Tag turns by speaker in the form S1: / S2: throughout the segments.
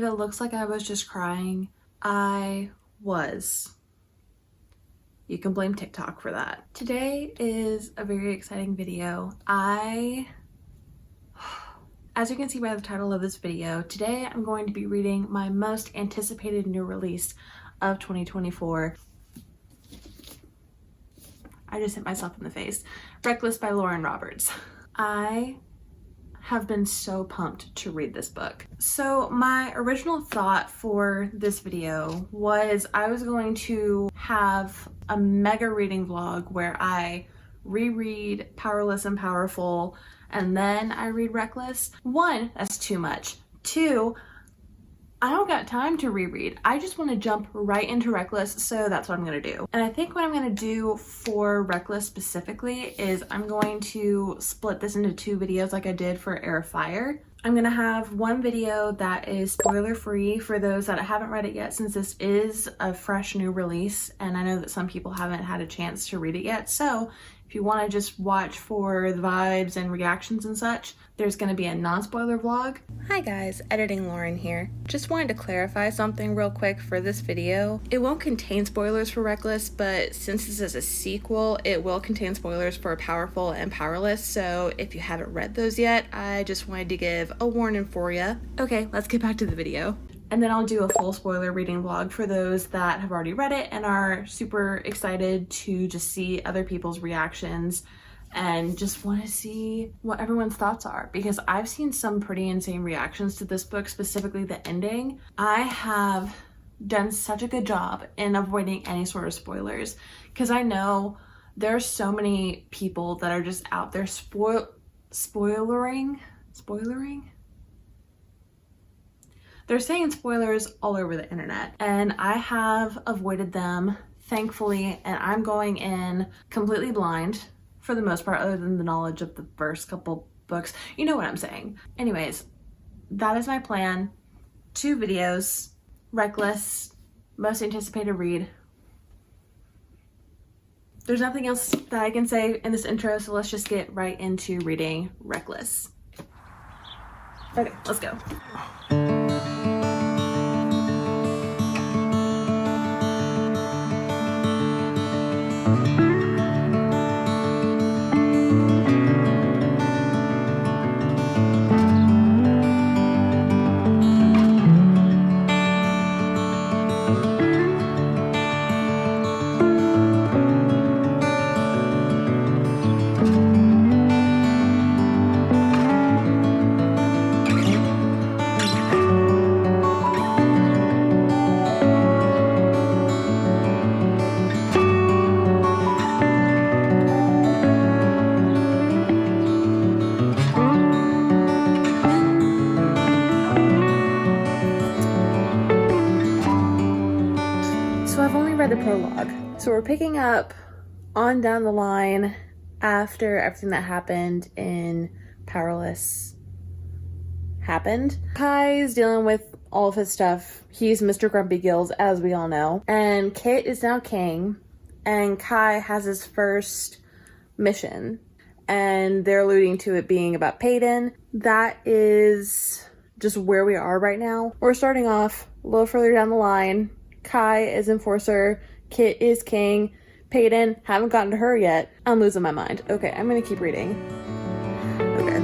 S1: if it looks like I was just crying, I was. You can blame TikTok for that. Today is a very exciting video. As you can see by the title of this video, today I'm going to be reading my most anticipated new release of 2024. I just hit myself in the face. Reckless by Lauren Roberts. I have been so pumped to read this book. So my original thought for this video was I was going to have a mega reading vlog where I reread Powerless and Powerful and then I read Reckless. One, that's too much. Two, I don't got time to reread. I just want to jump right into Reckless, so that's what I'm going to do. And I think what I'm going to do for Reckless specifically is I'm going to split this into two videos like I did for Heir of Fire. I'm going to have one video that is spoiler free for those that haven't read it yet, since this is a fresh new release and I know that some people haven't had a chance to read it yet. So if you want to just watch for the vibes and reactions and such, there's going to be a non-spoiler vlog. Hi guys, Editing Lauren here. Just wanted to clarify something real quick for this video. It won't contain spoilers for Reckless, but since this is a sequel, it will contain spoilers for Powerful and Powerless, so if you haven't read those yet, I just wanted to give a warning for you. Okay, let's get back to the video. And then I'll do a full spoiler reading vlog for those that have already read it and are super excited to just see other people's reactions and just want to see what everyone's thoughts are, because I've seen some pretty insane reactions to this book, specifically the ending. I have done such a good job in avoiding any sort of spoilers, because I know there's so many people that are just out there spoilering? They're saying spoilers all over the internet, and I have avoided them, thankfully, and I'm going in completely blind for the most part, other than the knowledge of the first couple books. You know what I'm saying. Anyways, that is my plan. 2 videos, Reckless, most anticipated read. There's nothing else that I can say in this intro, so let's just get right into reading Reckless. Okay, let's go. So I've only read the prologue. So we're picking up on down the line after everything that happened in Powerless happened. Kai's dealing with all of his stuff. He's Mr. Grumpy Gills, as we all know. And Kit is now king. And Kai has his first mission. And they're alluding to it being about Paden. That is just where we are right now. We're starting off a little further down the line. Kai is enforcer, Kit is king, Paden, haven't gotten to her yet. I'm losing my mind. Okay, I'm gonna keep reading. Okay.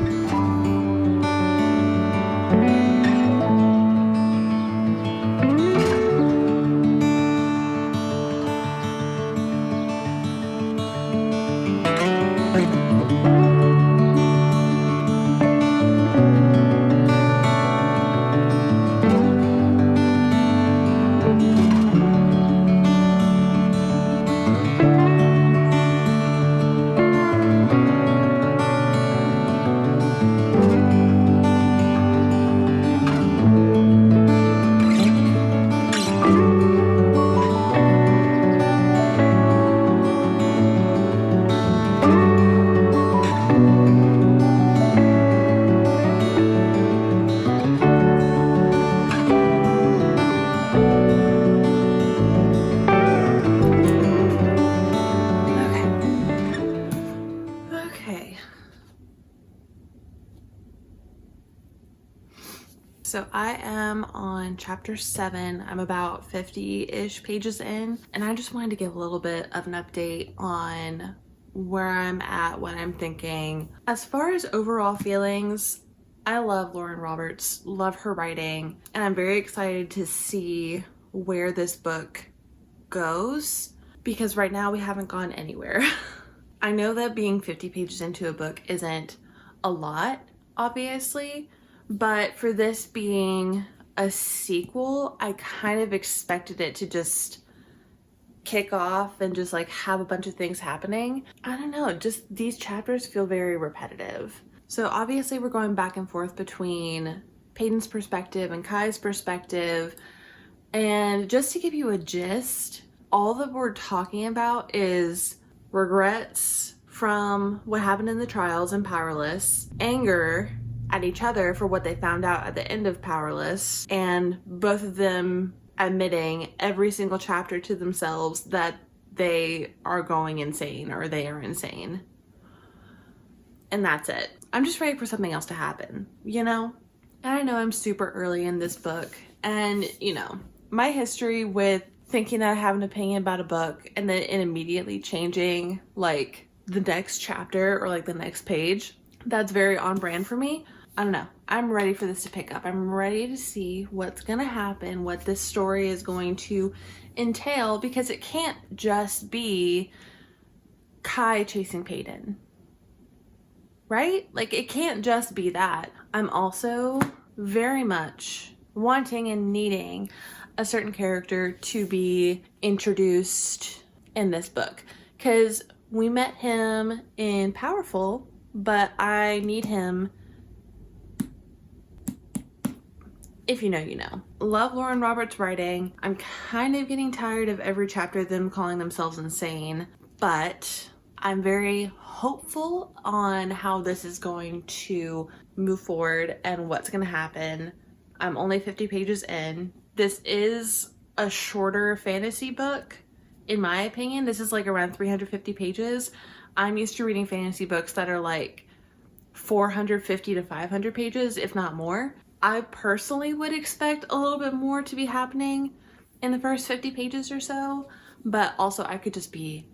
S1: So I am on chapter 7. I'm about 50-ish pages in, and I just wanted to give a little bit of an update on where I'm at, what I'm thinking. As far as overall feelings, I love Lauren Roberts, love her writing, and I'm very excited to see where this book goes, because right now we haven't gone anywhere. I know that being 50 pages into a book isn't a lot, obviously, but for this being a sequel, I kind of expected it to just kick off and just like have a bunch of things happening. I don't know, just these chapters feel very repetitive. So obviously we're going back and forth between Peyton's perspective and Kai's perspective. And just to give you a gist, all that we're talking about is regrets from what happened in the trials and Powerless, anger at each other for what they found out at the end of Powerless, and both of them admitting every single chapter to themselves that they are going insane or they are insane. And that's it. I'm just ready for something else to happen, you know? And I know I'm super early in this book, and you know, my history with thinking that I have an opinion about a book and then it immediately changing like the next chapter or like the next page, that's very on brand for me. I don't know. I'm ready for this to pick up. I'm ready to see what's gonna happen, what this story is going to entail, because it can't just be Kai chasing Peyton, right? Like, it can't just be that. I'm also very much wanting and needing a certain character to be introduced in this book, because we met him in Powerful, but I need him. If you know, you know. Love Lauren Roberts' writing. I'm kind of getting tired of every chapter of them calling themselves insane, but I'm very hopeful on how this is going to move forward and what's going to happen. I'm only 50 pages in. This is a shorter fantasy book, in my opinion. This is like around 350 pages. I'm used to reading fantasy books that are like 450 to 500 pages, if not more. I personally would expect a little bit more to be happening in the first 50 pages or so, but also I could just be,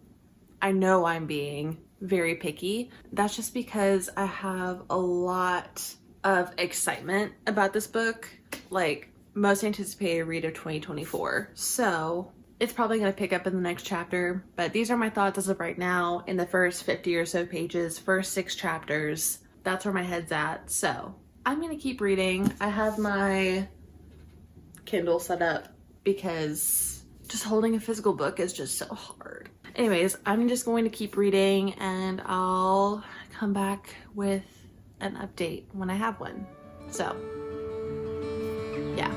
S1: I know I'm being very picky. That's just because I have a lot of excitement about this book, like most anticipated read of 2024. So it's probably going to pick up in the next chapter, but these are my thoughts as of right now in the first 50 or so pages, first 6 chapters. That's where my head's at. So I'm going to keep reading. I have my Kindle set up because just holding a physical book is just so hard. Anyways, I'm just going to keep reading and I'll come back with an update when I have one. So, yeah.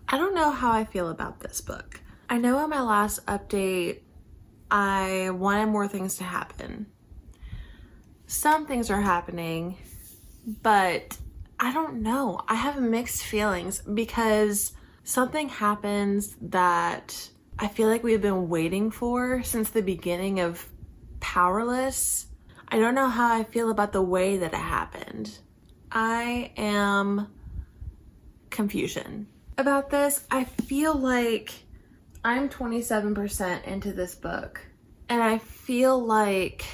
S1: I don't know how I feel about this book. I know in my last update, I wanted more things to happen. Some things are happening, but I don't know. I have mixed feelings because something happens that I feel like we've been waiting for since the beginning of Powerless. I don't know how I feel about the way that it happened. I am confusion about this. I feel like I'm 27% into this book, and I feel like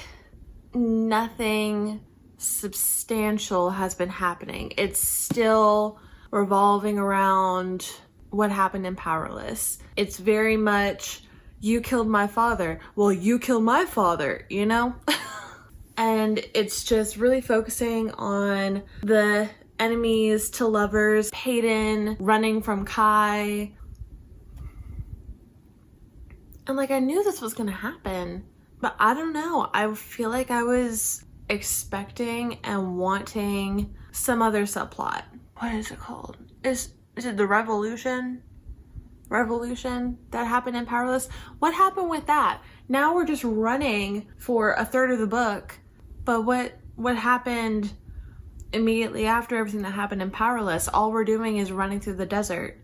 S1: nothing substantial has been happening. It's still revolving around what happened in Powerless. It's very much, you killed my father. Well, you killed my father, you know? And it's just really focusing on the enemies to lovers, Peyton running from Kai. And like, I knew this was gonna happen, but I don't know. I feel like I was expecting and wanting some other subplot. What is it called? Is it the revolution that happened in Powerless? What happened with that? Now we're just running for a third of the book, but what happened immediately after everything that happened in Powerless? All we're doing is running through the desert.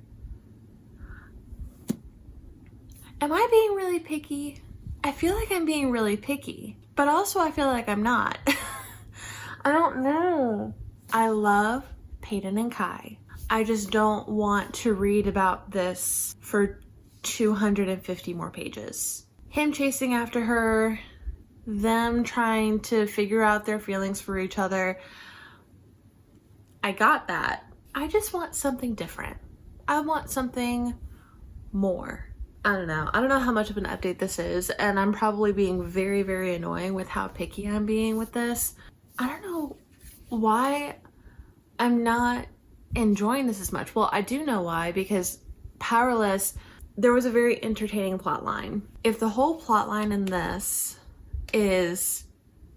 S1: Am I being really picky? I feel like I'm being really picky, but also I feel like I'm not. I don't know. I love Peyton and Kai. I just don't want to read about this for 250 more pages. Him chasing after her, them trying to figure out their feelings for each other. I got that. I just want something different. I want something more. I don't know how much of an update this is, and I'm probably being very, very annoying with how picky I'm being with this. I don't know why I'm not enjoying this as much. Well, I do know why, because Powerless, there was a very entertaining plot line. If the whole plot line in this is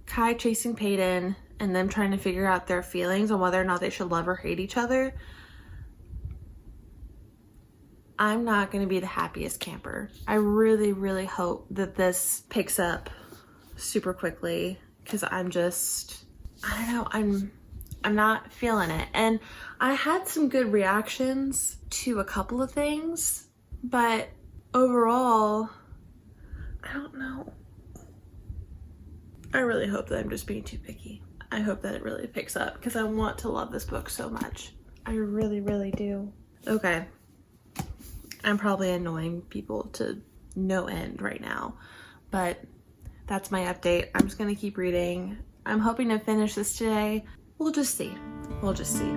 S1: Kai chasing Peyton and them trying to figure out their feelings on whether or not they should love or hate each other, I'm not going to be the happiest camper. I really, really hope that this picks up super quickly, because I'm just, I don't know, I'm not feeling it. And I had some good reactions to a couple of things, but overall, I don't know. I really hope that I'm just being too picky. I hope that it really picks up, because I want to love this book so much. I really, really do. Okay. I'm probably annoying people to no end right now, but that's my update. I'm just gonna keep reading. I'm hoping to finish this today. We'll just see. We'll just see.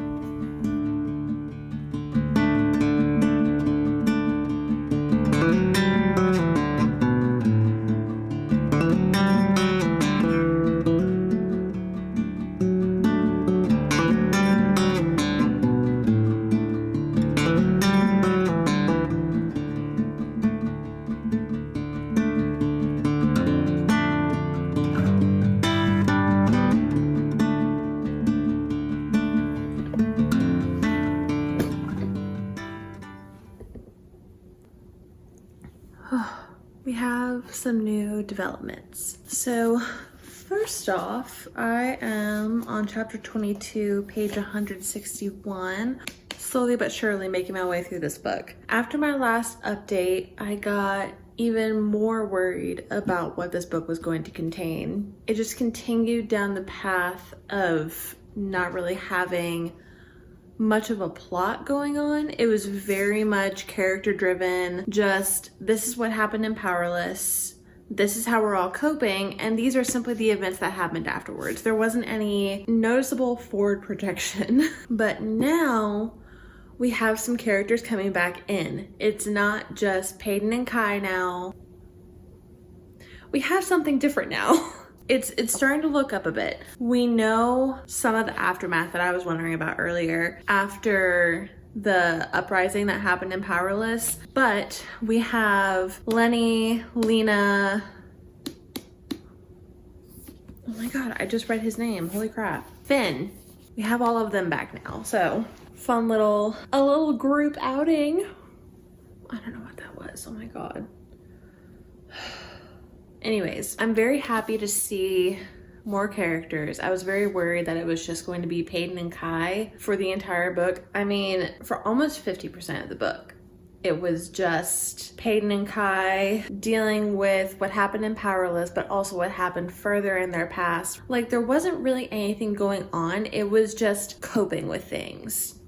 S1: We have some new developments. So first off, I am on chapter 22, page 161, slowly but surely making my way through this book. After my last update, I got even more worried about what this book was going to contain. It just continued down the path of not really having much of a plot going on. It was very much character driven. Just, this is what happened in Powerless. This is how we're all coping. And these are simply the events that happened afterwards. There wasn't any noticeable forward projection. But now we have some characters coming back in. It's not just Peyton and Kai now. We have something different now. It's starting to look up a bit. We know some of the aftermath that I was wondering about earlier after the uprising that happened in Powerless, but we have Lenny, Lena, oh my god, I just read his name, holy crap, Finn. We have all of them back now, so fun a little group outing. I don't know what that was, oh my god. Anyways, I'm very happy to see more characters. I was very worried that it was just going to be Peyton and Kai for the entire book. I mean, for almost 50% of the book, it was just Peyton and Kai dealing with what happened in Powerless, but also what happened further in their past. Like, there wasn't really anything going on. It was just coping with things.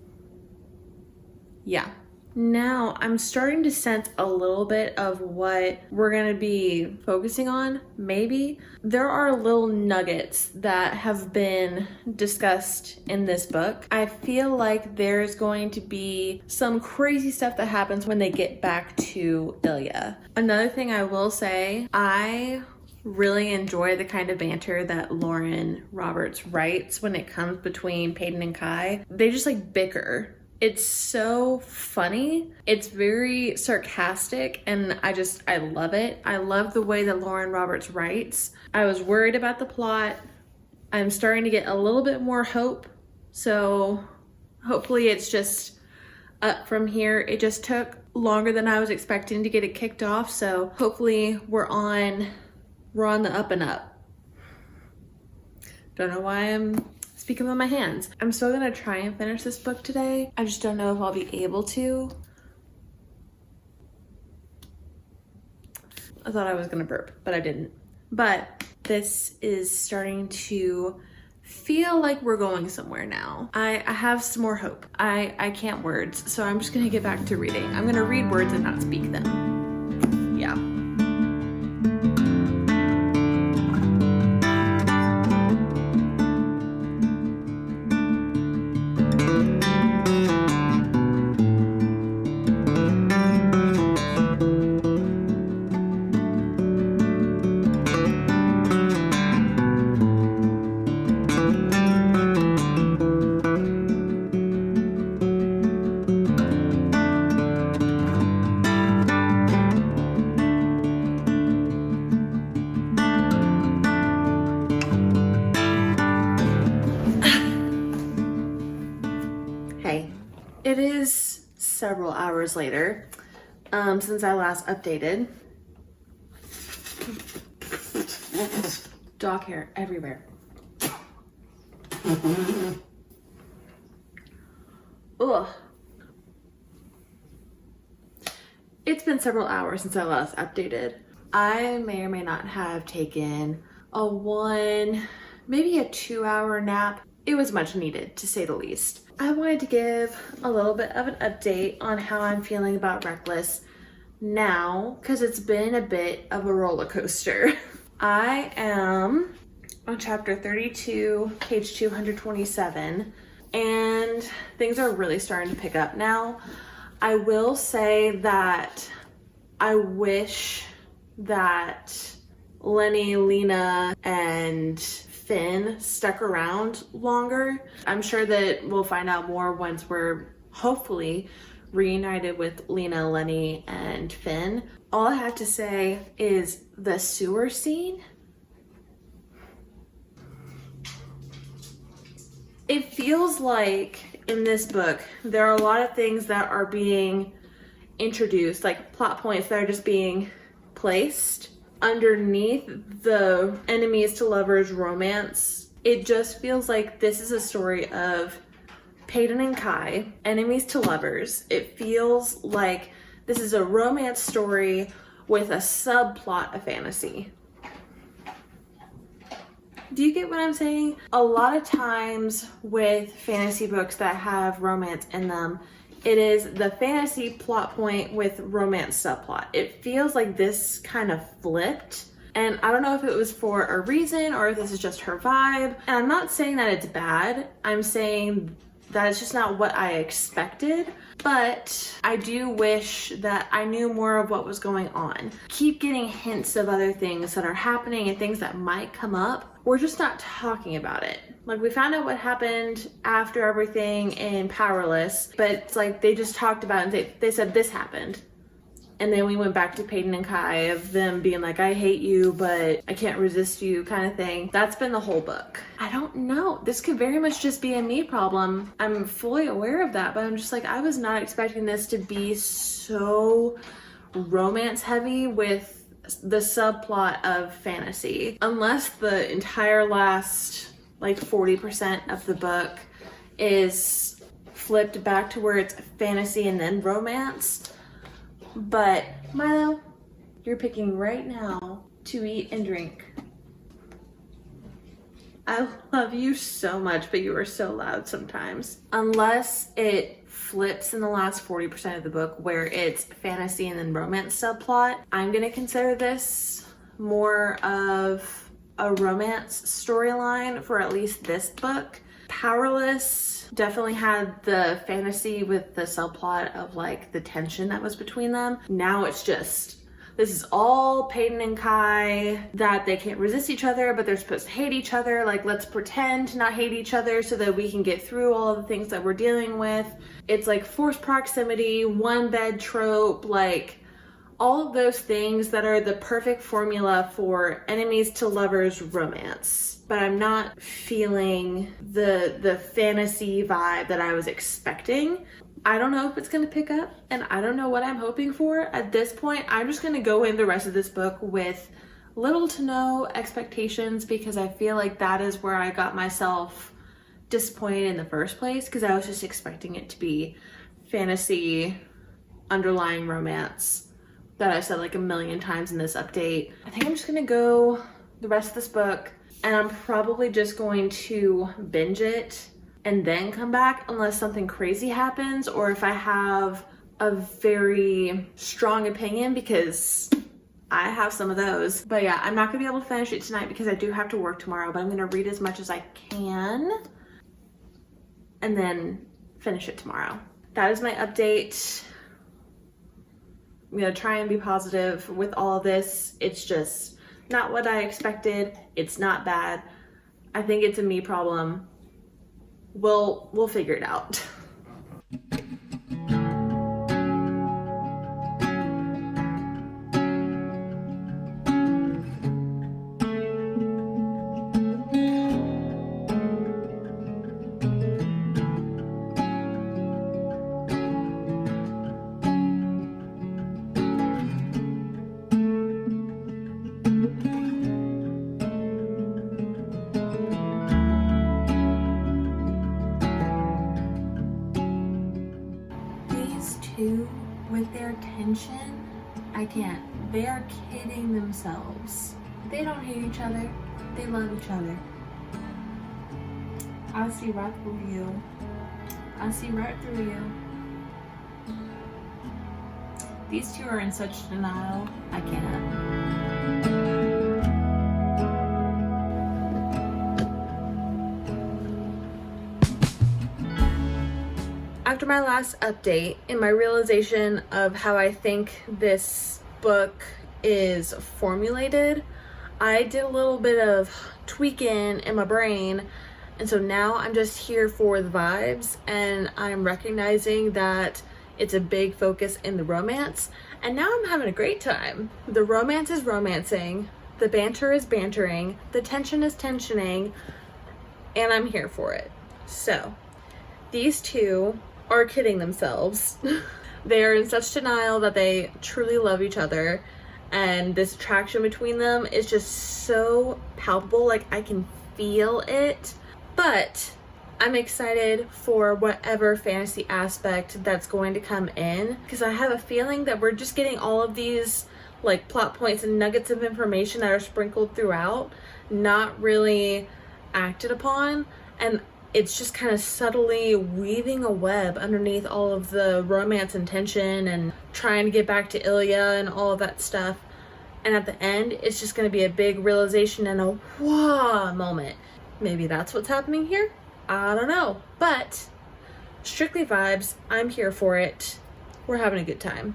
S1: Yeah. Now I'm starting to sense a little bit of what we're gonna be focusing on, maybe. There are little nuggets that have been discussed in this book. I feel like there's going to be some crazy stuff that happens when they get back to Ilya. Another thing I will say, I really enjoy the kind of banter that Lauren Roberts writes when it comes between Peyton and Kai. They just like bicker. It's so funny. It's very sarcastic and I love it. I love the way that Lauren Roberts writes. I was worried about the plot. I'm starting to get a little bit more hope. So hopefully it's just up from here. It just took longer than I was expecting to get it kicked off. So hopefully we're on the up and up. Don't know why I'm speaking with my hands. I'm still gonna try and finish this book today. I just don't know if I'll be able to. I thought I was gonna burp, but I didn't. But this is starting to feel like we're going somewhere now. I have some more hope. I can't words, so I'm just gonna get back to reading. I'm gonna read words and not speak them. Yeah. It is several hours later since I last updated. Dog hair everywhere. Ugh. It's been several hours since I last updated. I may or may not have taken a 1, maybe a 2-hour nap. It was much needed, to say the least. I wanted to give a little bit of an update on how I'm feeling about Reckless now, because it's been a bit of a roller coaster. I am on chapter 32, page 227, and things are really starting to pick up now. I will say that I wish that Lenny, Lena, and Finn stuck around longer. I'm sure that we'll find out more once we're hopefully reunited with Lena, Lenny, and Finn. All I have to say is the sewer scene. It feels like in this book, there are a lot of things that are being introduced, like plot points that are just being placed underneath the enemies to lovers romance. It just feels like this is a story of Peyton and Kai, enemies to lovers. It feels like this is a romance story with a subplot of fantasy. Do you get what I'm saying? A lot of times with fantasy books that have romance in them, it is the fantasy plot point with romance subplot. It feels like this kind of flipped. And I don't know if it was for a reason or if this is just her vibe. And I'm not saying that it's bad. I'm saying that it's just not what I expected. But I do wish that I knew more of what was going on. Keep getting hints of other things that are happening and things that might come up. We're just not talking about it. Like, we found out what happened after everything in Powerless, but it's like they just talked about it and they said this happened. And then we went back to Peyton and Kai of them being like, I hate you, but I can't resist you kind of thing. That's been the whole book. I don't know. This could very much just be a me problem. I'm fully aware of that, but I'm just like, I was not expecting this to be so romance heavy with the subplot of fantasy. Unless the entire last like 40% of the book is flipped back to where it's fantasy and then romance. But Milo, you're picking right now to eat and drink. I love you so much, but you are so loud sometimes. Unless it flips in the last 40% of the book where it's fantasy and then romance subplot. I'm gonna consider this more of a romance storyline for at least this book. Powerless definitely had the fantasy with the subplot of like the tension that was between them. Now it's just, this is all Peyton and Kai, that they can't resist each other, but they're supposed to hate each other. Like, let's pretend to not hate each other so that we can get through all the things that we're dealing with. It's like forced proximity, one bed trope, like all of those things that are the perfect formula for enemies to lovers romance. But I'm not feeling the fantasy vibe that I was expecting. I don't know if it's going to pick up, and I don't know what I'm hoping for. At this point, I'm just going to go in the rest of this book with little to no expectations, because I feel like that is where I got myself disappointed in the first place, because I was just expecting it to be fantasy, underlying romance that I've said like a million times in this update. I think I'm just going to go the rest of this book, and I'm probably just going to binge it and then come back unless something crazy happens, or if I have a very strong opinion, because I have some of those. But yeah, I'm not gonna be able to finish it tonight because I do have to work tomorrow, but I'm gonna read as much as I can and then finish it tomorrow. That is my update. I'm gonna try and be positive with all of this. It's just not what I expected. It's not bad. I think it's a me problem. We'll figure it out. With their tension, I can't. They are kidding themselves. They don't hate each other. They love each other. I see right through you. I see right through you. These two are in such denial. I can't. After my last update and my realization of how I think this book is formulated, I did a little bit of tweaking in my brain, and so now I'm just here for the vibes, and I'm recognizing that it's a big focus in the romance, and now I'm having a great time. The romance is romancing, the banter is bantering, the tension is tensioning, and I'm here for it. So these two are kidding themselves. They are in such denial that they truly love each other, and this attraction between them is just so palpable. Like, I can feel it. But I'm excited for whatever fantasy aspect that's going to come in, because I have a feeling that we're just getting all of these like plot points and nuggets of information that are sprinkled throughout, not really acted upon, and it's just kind of subtly weaving a web underneath all of the romance and tension and trying to get back to Ilya and all of that stuff. And at the end, it's just going to be a big realization and a wah moment. Maybe that's what's happening here? I don't know. But strictly vibes, I'm here for it. We're having a good time.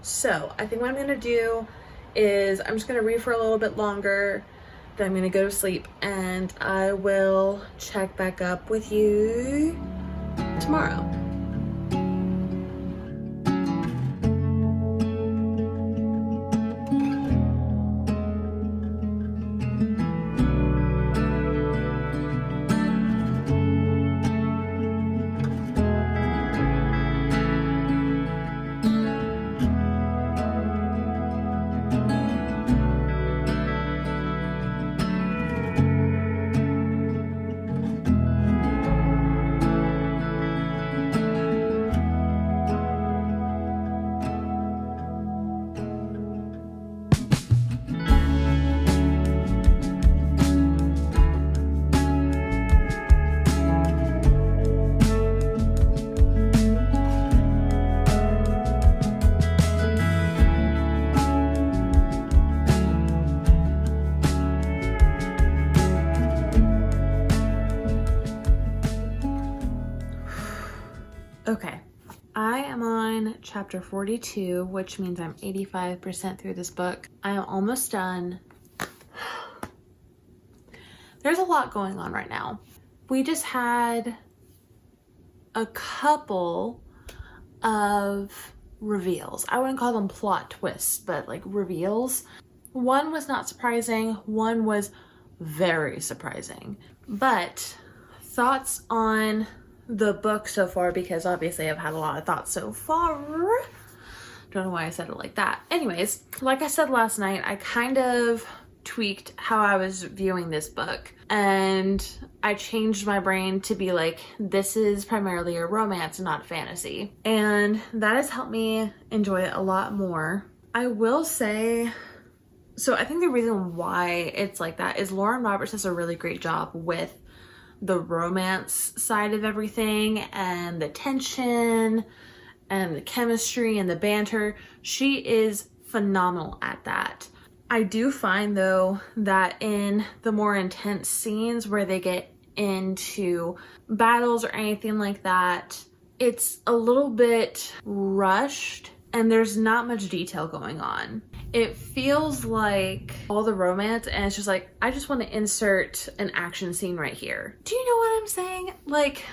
S1: So I think what I'm going to do is I'm just going to read for a little bit longer. Then I'm gonna go to sleep, and I will check back up with you tomorrow. Okay, I am on chapter 42, which means I'm 85% through this book. I am almost done. There's a lot going on right now. We just had a couple of reveals. I wouldn't call them plot twists, but like reveals. One was not surprising, one was very surprising. But thoughts on the book so far, because obviously I've had a lot of thoughts so far. Don't know why I said it like that. Anyways, like I said last night, I kind of tweaked how I was viewing this book, and I changed my brain to be like, this is primarily a romance, not a fantasy. And that has helped me enjoy it a lot more. I will say, so I think the reason why it's like that is Lauren Roberts does a really great job with the romance side of everything and the tension and the chemistry and the banter. She is phenomenal at that. I do find though that in the more intense scenes where they get into battles or anything like that, it's a little bit rushed and there's not much detail going on. It feels like all the romance and it's just like, I just want to insert an action scene right here. Do you know what I'm saying? Like,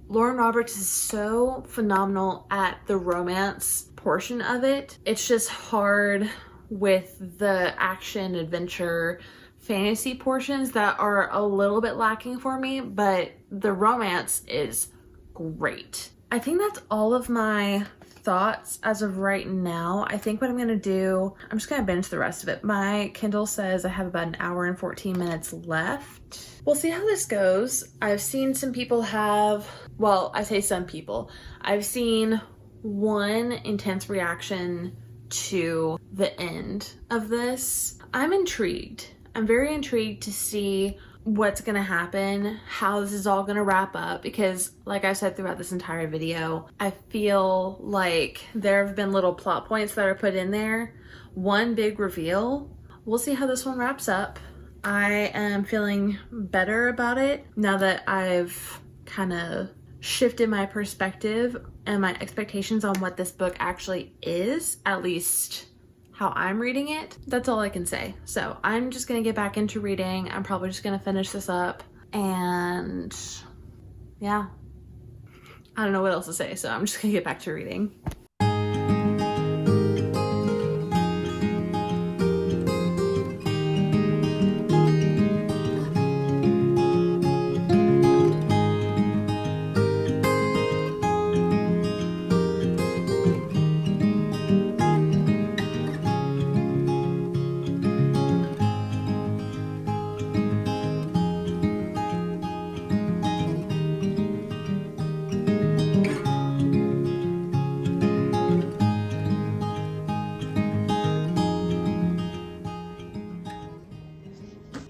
S1: Lauren Roberts is so phenomenal at the romance portion of it. It's just hard with the action, adventure, fantasy portions that are a little bit lacking for me, but the romance is great. I think that's all of my thoughts as of right now. I think what I'm gonna do, I'm just gonna binge the rest of it. My Kindle says I have about an hour and 14 minutes left. We'll see how this goes. I've seen some people have, well, I say some people, I've seen one intense reaction to the end of this. I'm intrigued. I'm very intrigued to see what's gonna happen, how this is all gonna wrap up, because like I said throughout this entire video, I feel like there have been little plot points that are put in there. One big reveal. We'll see how this one wraps up. I am feeling better about it now that I've kind of shifted my perspective and my expectations on what this book actually is, at least how I'm reading it. That's all I can say. So I'm just gonna get back into reading. I'm probably just gonna finish this up, and yeah, I don't know what else to say, so I'm just gonna get back to reading.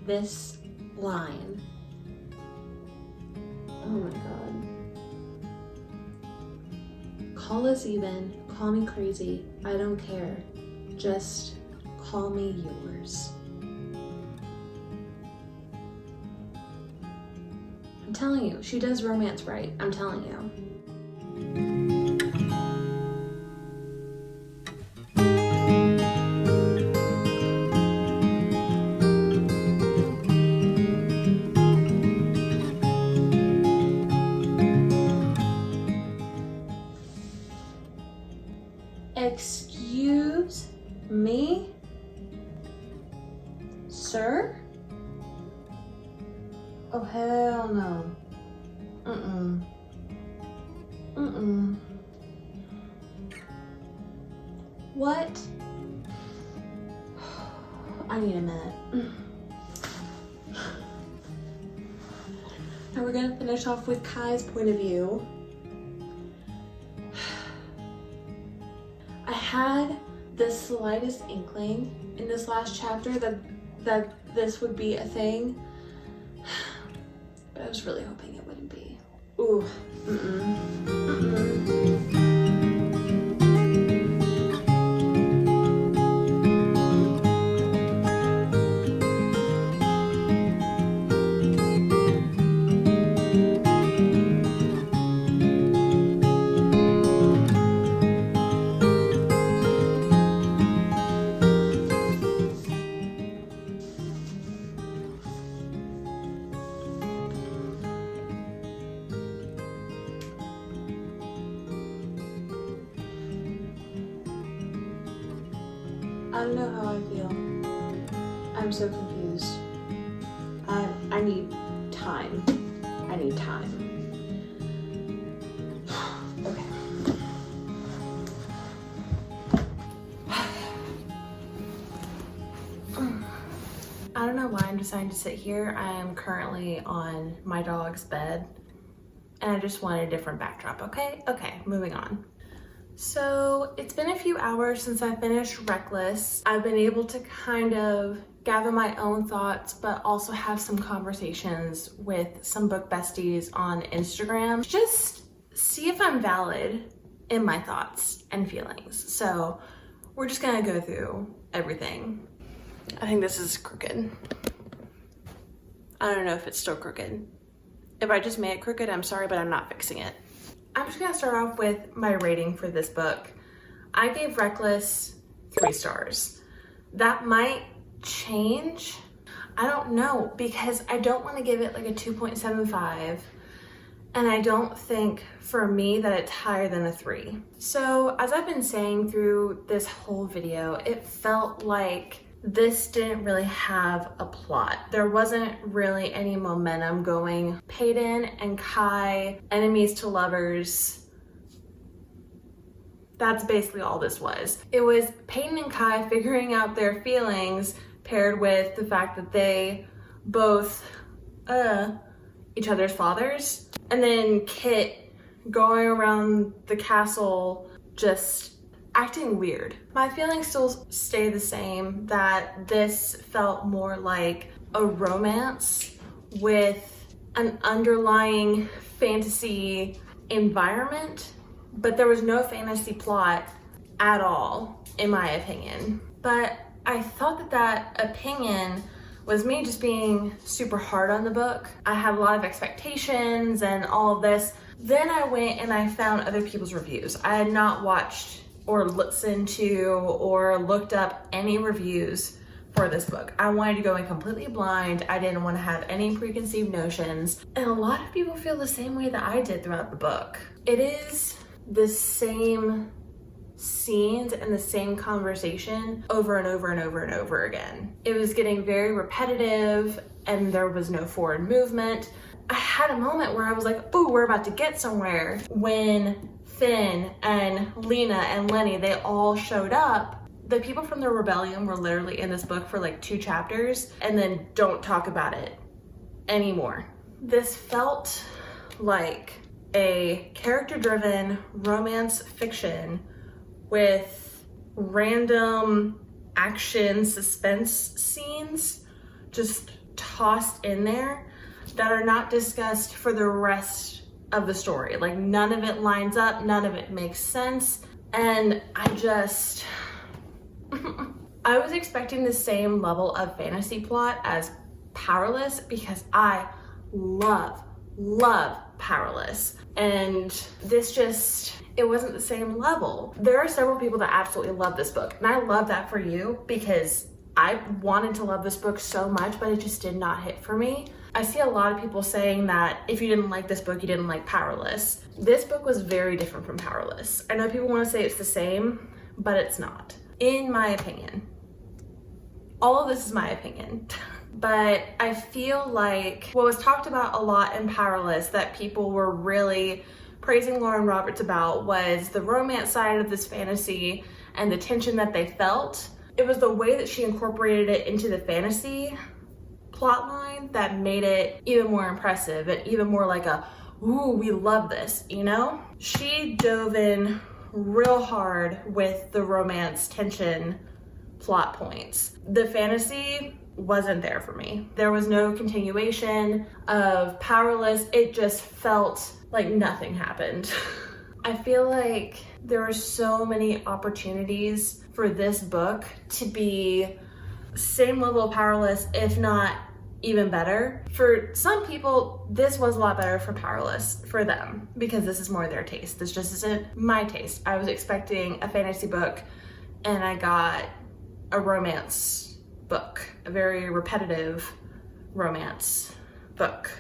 S1: This line. Oh my god. Call us even, call me crazy, I don't care. Just call me yours. I'm telling you, she does romance right. I'm telling you. Excuse me, sir? Oh, hell no. Mm-mm. Mm-mm. What? I need a minute. Now we're gonna finish off with Kai's point of view. I had the slightest inkling in this last chapter that this would be a thing, but I was really hoping it wouldn't be. Ooh, mm-mm, mm-mm. I don't know how I feel. I'm so confused. I need time. I need time. Okay. I don't know why I'm deciding to sit here. I am currently on my dog's bed and I just want a different backdrop, okay? Okay, moving on. So it's been a few hours since I finished Reckless. I've been able to kind of gather my own thoughts, but also have some conversations with some book besties on Instagram. Just see if I'm valid in my thoughts and feelings. So we're just gonna go through everything. I think this is crooked. I don't know if it's still crooked. If I just made it crooked, I'm sorry, but I'm not fixing it. I'm just gonna start off with my rating for this book. I gave Reckless 3 stars. That might change. I don't know, because I don't want to give it like a 2.75, and I don't think for me that it's higher than a 3. So as I've been saying through this whole video, it felt like this didn't really have a plot. There wasn't really any momentum going. Peyton and Kai, enemies to lovers. That's basically all this was. It was Peyton and Kai figuring out their feelings, paired with the fact that they both each other's fathers. And then Kit going around the castle just acting weird. My feelings still stay the same, that this felt more like a romance with an underlying fantasy environment, but there was no fantasy plot at all, in my opinion. But I thought that that opinion was me just being super hard on the book. I had a lot of expectations and all of this. Then I went and I found other people's reviews. I had not watched or listened to or looked up any reviews for this book. I wanted to go in completely blind. I didn't want to have any preconceived notions. And a lot of people feel the same way that I did throughout the book. It is the same scenes and the same conversation over and over and over and over again. It was getting very repetitive and there was no forward movement. I had a moment where I was like, oh, we're about to get somewhere, when Finn and Lena and Lenny, they all showed up. The people from the rebellion were literally in this book for like 2 chapters and then don't talk about it anymore. This felt like a character-driven romance fiction with random action suspense scenes just tossed in there that are not discussed for the rest of the story. Like, none of it lines up, none of it makes sense, and I just I was expecting the same level of fantasy plot as Powerless, because I love Powerless, and this just, it wasn't the same level. There are several people that absolutely love this book, and I love that for you, because I wanted to love this book so much, but it just did not hit for me. I see a lot of people saying that if you didn't like this book, you didn't like Powerless. This book was very different from Powerless. I know people want to say it's the same, but it's not, in my opinion. All of this is my opinion. But I feel like what was talked about a lot in Powerless that people were really praising Lauren Roberts about was the romance side of this fantasy and the tension that they felt. It was the way that she incorporated it into the fantasy plotline that made it even more impressive and even more like a, ooh, we love this, you know? She dove in real hard with the romance tension plot points. The fantasy wasn't there for me. There was no continuation of Powerless. It just felt like nothing happened. I feel like there were so many opportunities for this book to be same level of Powerless, if not even better. For some people, this was a lot better for Powerless, for them, because this is more their taste. This just isn't my taste. I was expecting a fantasy book and I got a romance book, a very repetitive romance book.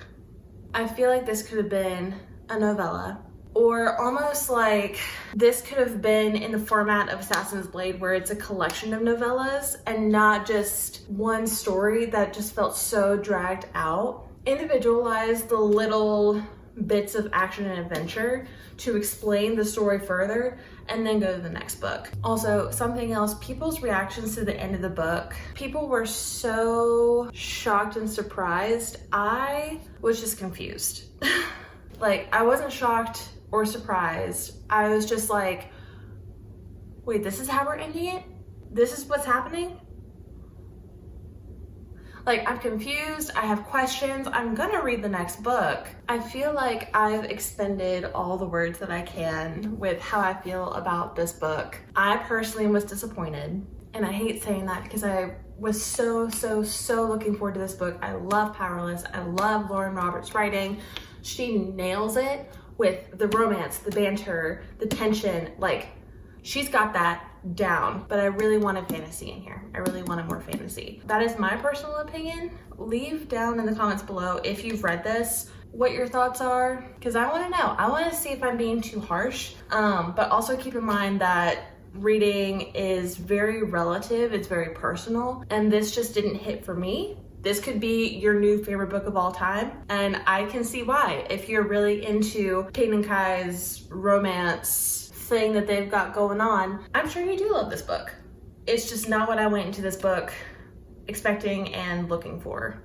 S1: I feel like this could have been a novella. Or almost like this could have been in the format of Assassin's Blade, where it's a collection of novellas and not just one story that just felt so dragged out. Individualize the little bits of action and adventure to explain the story further, and then go to the next book. Also, something else, people's reactions to the end of the book, people were so shocked and surprised. I was just confused. Like, I wasn't shocked or surprised. I was just like, wait, this is how we're ending it? This is what's happening? Like, I'm confused, I have questions, I'm gonna read the next book. I feel like I've expended all the words that I can with how I feel about this book. I personally was disappointed, and I hate saying that because I was so looking forward to this book. I love Powerless, I love Lauren Roberts' writing. She nails it with the romance, the banter, the tension, like, she's got that down, but I really wanted fantasy in here. I really wanted more fantasy. That is my personal opinion. Leave down in the comments below if you've read this, what your thoughts are, because I want to know. I want to see if I'm being too harsh, but also keep in mind that reading is very relative, it's very personal, and this just didn't hit for me. This could be your new favorite book of all time, and I can see why. If you're really into Peyton and Kai's romance thing that they've got going on, I'm sure you do love this book. It's just not what I went into this book expecting and looking for.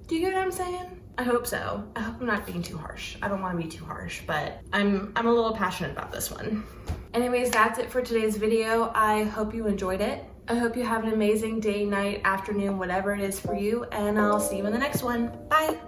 S1: Do you get what I'm saying? I hope so. I hope I'm not being too harsh. I don't want to be too harsh, but I'm a little passionate about this one. Anyways, that's it for today's video. I hope you enjoyed it. I hope you have an amazing day, night, afternoon, whatever it is for you, and I'll see you in the next one. Bye.